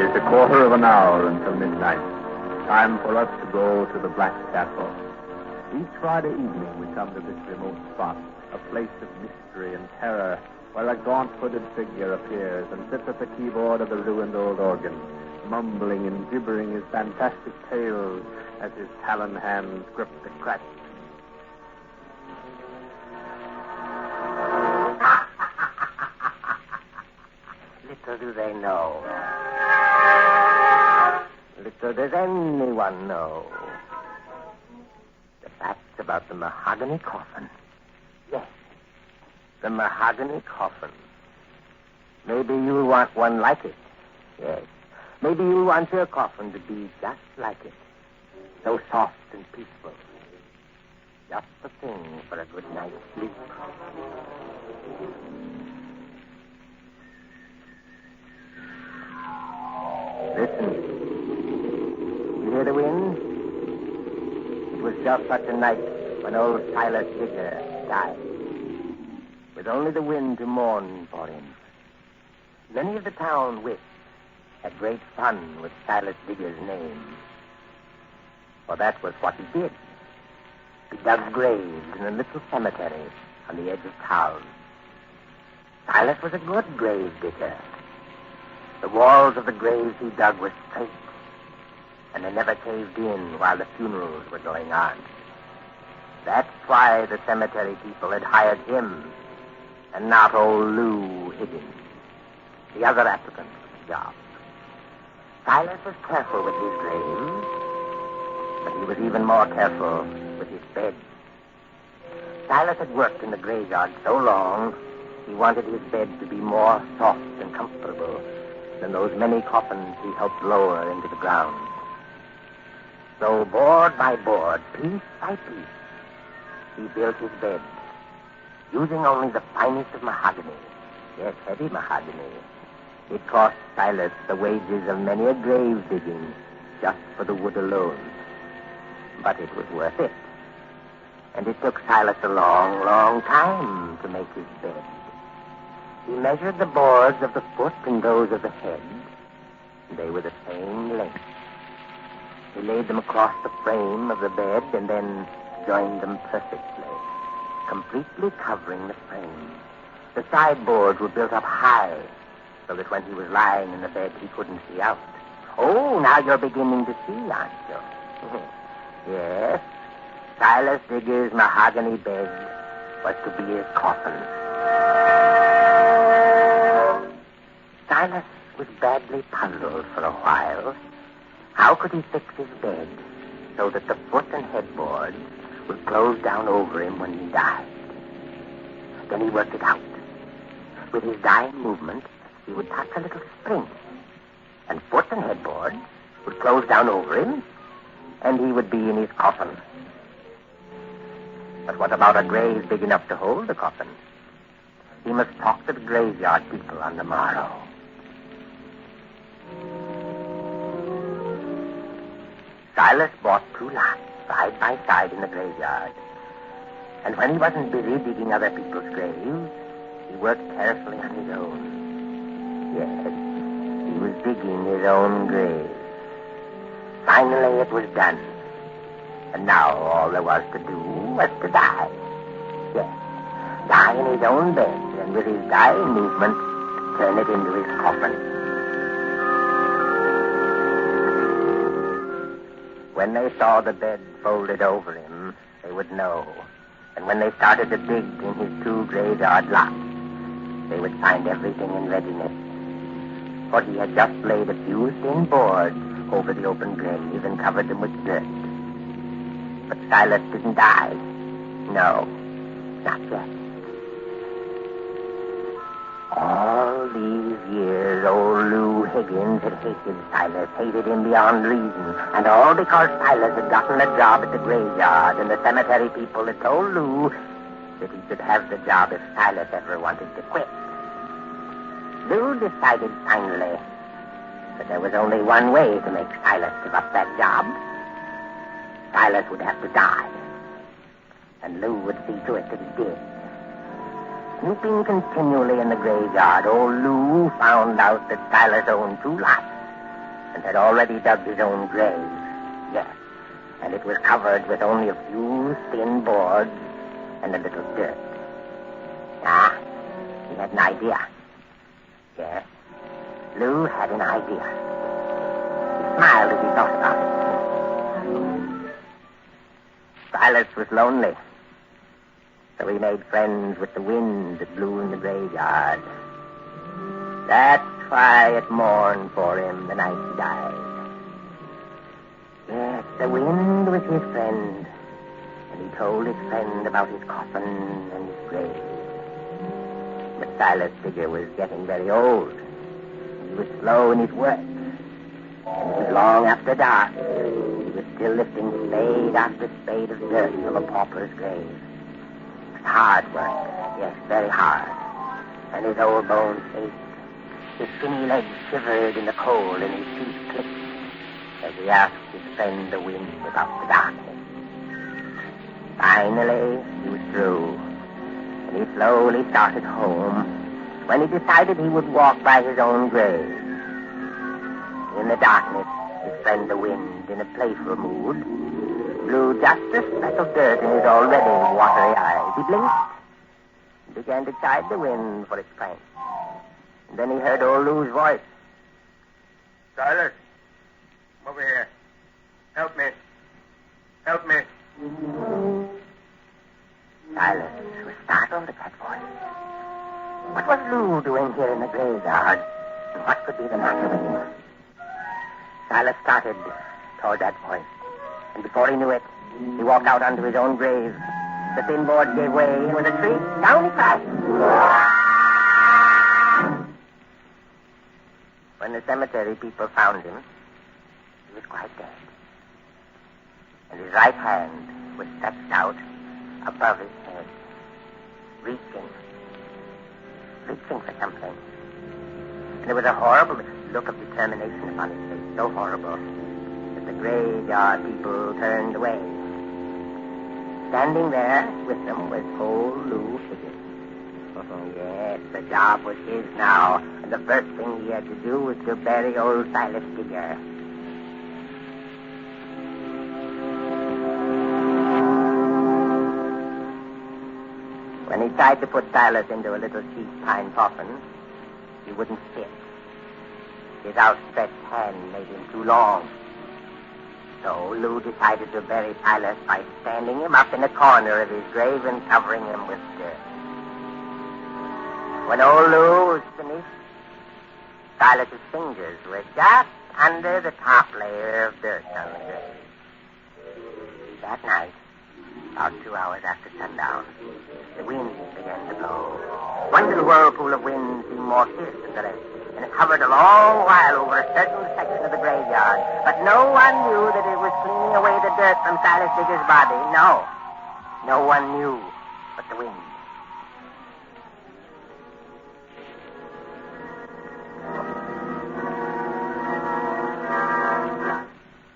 is a quarter of an hour until midnight. Time for us to go to the Black Castle. Each Friday evening we come to this remote spot, a place of mystery and terror, where a gaunt-hooded figure appears and sits at the keyboard of the ruined old organ, mumbling and gibbering his fantastic tales as his talon hands grip the crack. Little do they know. Little does anyone know the facts about the Mahogany Coffin. Yes, the Mahogany Coffin. Maybe you'll want one like it. Yes, maybe you'll want your coffin to be just like it. So soft and peaceful. Just the thing for a good night's sleep. Listen. You hear the wind? It was just such a night when old Silas Digger died. With only the wind to mourn for him. Many of the town wit had great fun with Silas Digger's name. For that was what he did. He dug graves in a little cemetery on the edge of town. Silas was a good grave digger. The walls of the graves he dug were straight, and they never caved in while the funerals were going on. That's why the cemetery people had hired him, and not old Lou Higgins, the other applicant for the job. Silas was careful with his graves, but he was even more careful with his bed. Silas had worked in the graveyard so long, he wanted his bed to be more soft and comfortable than those many coffins he helped lower into the ground. So board by board, piece by piece, he built his bed, using only the finest of mahogany. Yes, heavy mahogany. It cost Silas the wages of many a grave digging just for the wood alone. But it was worth it. And it took Silas a long, long time to make his bed. He measured the boards of the foot and those of the head. They were the same length. He laid them across the frame of the bed and then joined them perfectly, completely covering the frame. The sideboards were built up high, so that when he was lying in the bed, he couldn't see out. Oh, now you're beginning to see, aren't you? Yes, Silas Digger's mahogany bed was to be his coffin. Silas was badly puzzled for a while. How could he fix his bed so that the foot and headboards would close down over him when he died? Then he worked it out. With his dying movement, he would touch a little spring, and foot and headboards would close down over him, and he would be in his coffin. But what about a grave big enough to hold the coffin? He must talk to the graveyard people on the morrow. Silas bought 2 lots, side by side in the graveyard. And when he wasn't busy digging other people's graves, he worked carefully on his own. Yes, he was digging his own grave. Finally, it was done. And now all there was to do was to die. Yes, die in his own bed, and with his dying movement, turn it into his coffin. When they saw the bed folded over him, they would know. And when they started to dig in his 2 graveyard lots, they would find everything in readiness. For he had just laid a few thin boards over the open grave and covered them with dirt. But Silas didn't die. No, not yet. All these years, old Lou Higgins had hated Silas, hated him beyond reason. And all because Silas had gotten a job at the graveyard, and the cemetery people had told Lou that he could have the job if Silas ever wanted to quit. Lou decided finally that there was only one way to make Silas give up that job. Silas would have to die. And Lou would see to it that he did. Snooping continually in the graveyard, old Lou found out that Silas owned 2 lots, and had already dug his own grave. Yes, and it was covered with only a few thin boards and a little dirt. He had an idea. Yes, Lou had an idea. He smiled as he thought about it. Silas was lonely, so he made friends with the wind that blew in the graveyard. That's why it mourned for him the night he died. Yes, the wind was his friend, and he told his friend about his coffin and his grave. But Silas Digger was getting very old. He was slow in his work. And it was long after dark. He was still lifting spade after spade of dirt from a pauper's grave. It was hard work, yes, very hard. And his old bones ached. His skinny legs shivered in the cold, and his teeth clicked as he asked his friend the wind about the darkness. Finally, he was through. And he slowly started home when he decided he would walk by his own grave. In the darkness, his friend the wind, in a playful mood, blew just a speck of dirt in his already watery eyes. He blinked and began to chide the wind for its prank. And then he heard old Lou's voice. Silas, come over here. Help me. Help me. Silas was startled at that voice. What was Lou doing here in the graveyard? And what could be the matter with him? Silas started toward that voice. And before he knew it, he walked out onto his own grave. The thin board gave way, and with a shriek, down he crashed. When the cemetery people found him, he was quite dead. And his right hand was stretched out above his head, reaching for something. And there was a horrible look of determination upon his face, so horrible that the graveyard people turned away. Standing there with them was old Lou Higgins. Oh, yes, the job was his now, and the first thing he had to do was to bury old Silas Digger. When he tried to put Silas into a little cheap pine coffin, he wouldn't fit. His outstretched hand made him too long. So Lou decided to bury Silas by standing him up in a corner of his grave and covering him with dirt. When old Lou was finished, Silas's fingers were just under the top layer of dirt on the grave. That night, about 2 hours after sundown, the wind began to blow. One little whirlpool of wind seemed more fierce than the rest, and it hovered a long while over a certain section of the graveyard. But no one knew that it was cleaning away the dirt from Silas Digger's body. No. No one knew but the wind.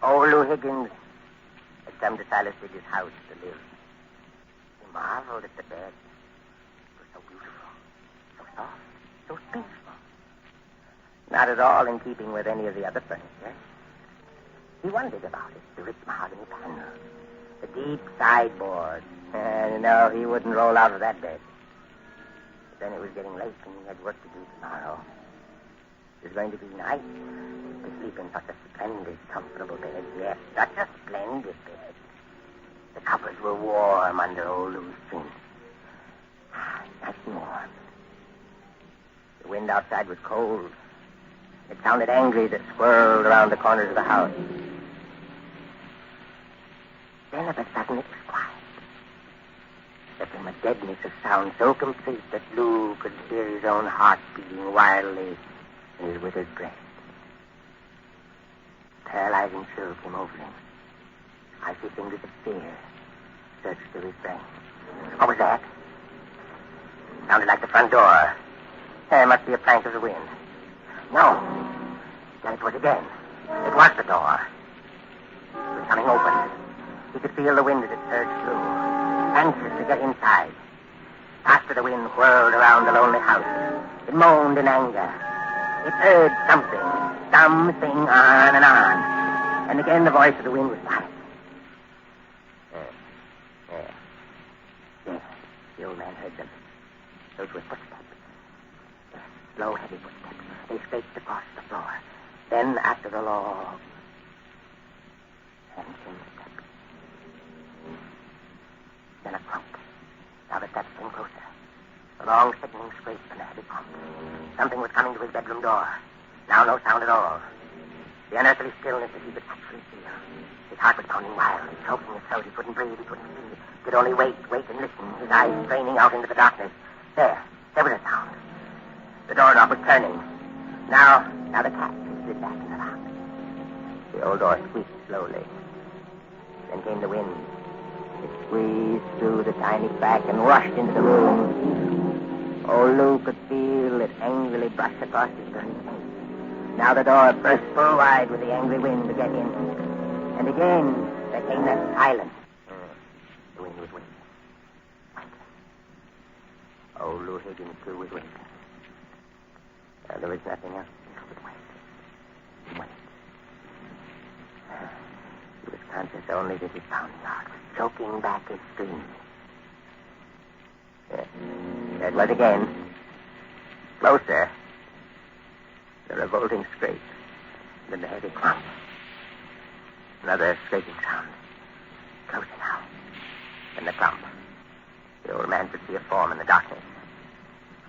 Old Lou Higgins had come to Silas Digger's house to live. He marveled at the bed. It was so beautiful, so soft, so peaceful. Not at all in keeping with any of the other furniture. He wondered about it, the rich mahogany panel, the deep sideboard. No, he wouldn't roll out of that bed. But then it was getting late and he had work to do tomorrow. It was going to be nice to sleep in such a splendid, comfortable bed. Yes, such a splendid bed. The covers were warm under old Lou's chin. Nice and warm. The wind outside was cold. It sounded angry as it swirled around the corners of the house. Then of a sudden it was quiet. There came a deadness of sound so complete that Lou could hear his own heart beating wildly in his withered breast. Paralyzing chill came over him. Icy fingers of fear searched through his brain. What was that? Sounded like the front door. It must be a plank of the wind. No. Then it was again. It was the door. It was coming open. He could feel the wind as it surged through, anxious to get inside. Faster the wind whirled around the lonely house. It moaned in anger. It heard something on and on. And again the voice of the wind was silent. There. The old man heard them. Those were footsteps. Slow, heavy footsteps. They scraped across the floor. Then, after the log, and came steps. Then a crump. Now the steps came closer. A long, sickening scrape and a heavy crump. Something was coming to his bedroom door. Now no sound at all. The unearthly stillness that he could actually feel. His heart was pounding wildly, choking his throat. He couldn't breathe, he couldn't see. He could only wait and listen, his eyes straining out into the darkness. There was a sound. The doorknob was turning. Now the cat slid back in the lock. The old door squeaked slowly. Then came the wind. It squeezed through the tiny crack and rushed into the room. Old Lou could feel it angrily brush across his burning face. Now the door burst full wide with the angry wind to get in. And again, there came that silence. The wind was waiting. Old Lou Higgins, too, was waiting. There was nothing else but wait. He was conscious only that his pounding heart was choking back his screams. There it was again. Closer. The revolting scrape. Then the heavy crump. Another scraping sound. Closer now. Then the crump. The old man could see a form in the darkness.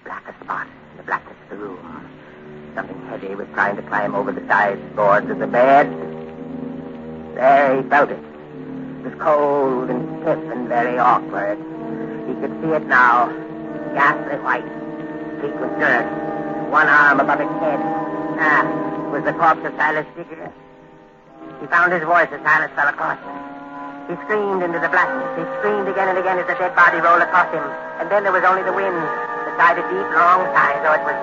Black a spot in the blackness of the room. Something heavy was trying to climb over the sideboards of the bed. There he felt it. It was cold and stiff and very awkward. He could see it now. Ghastly white. Streaked with dirt. One arm above its head. It was the corpse of Silas Digger. He found his voice as Silas fell across him. He screamed into the blackness. He screamed again and again as the dead body rolled across him. And then there was only the wind that sighed a deep, long sigh, though it was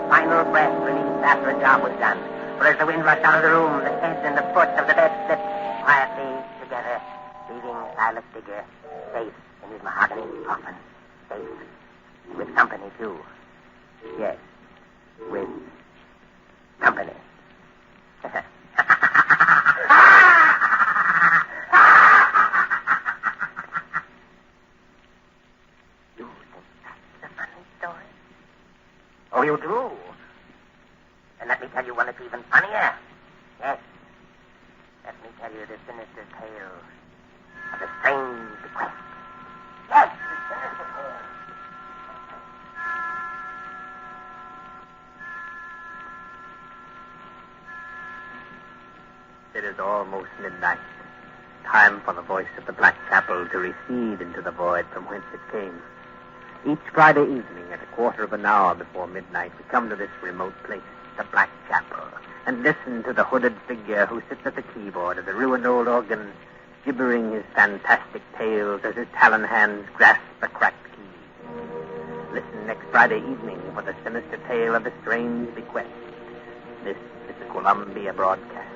a final breath released after a job was done. For as the wind rushed out of the room, the head and the foot of the bed slipped quietly together, leaving Silas Digger safe in his mahogany coffin. Safe. With company, too. Yes. With company. You think that's a funny story? Oh, you do? And let me tell you one that's even funnier. Yes. Let me tell you the sinister tale of the strange bequest. Yes, the sinister tale. It is almost midnight. Time for the voice of the Black Chapel to recede into the void from whence it came. Each Friday evening at a quarter of an hour before midnight, we come to this remote place, the Black Chapel, and listen to the hooded figure who sits at the keyboard of the ruined old organ, gibbering his fantastic tales as his talon hands grasp a cracked key. Listen next Friday evening for the sinister tale of the strange bequest. This is the Columbia Broadcast.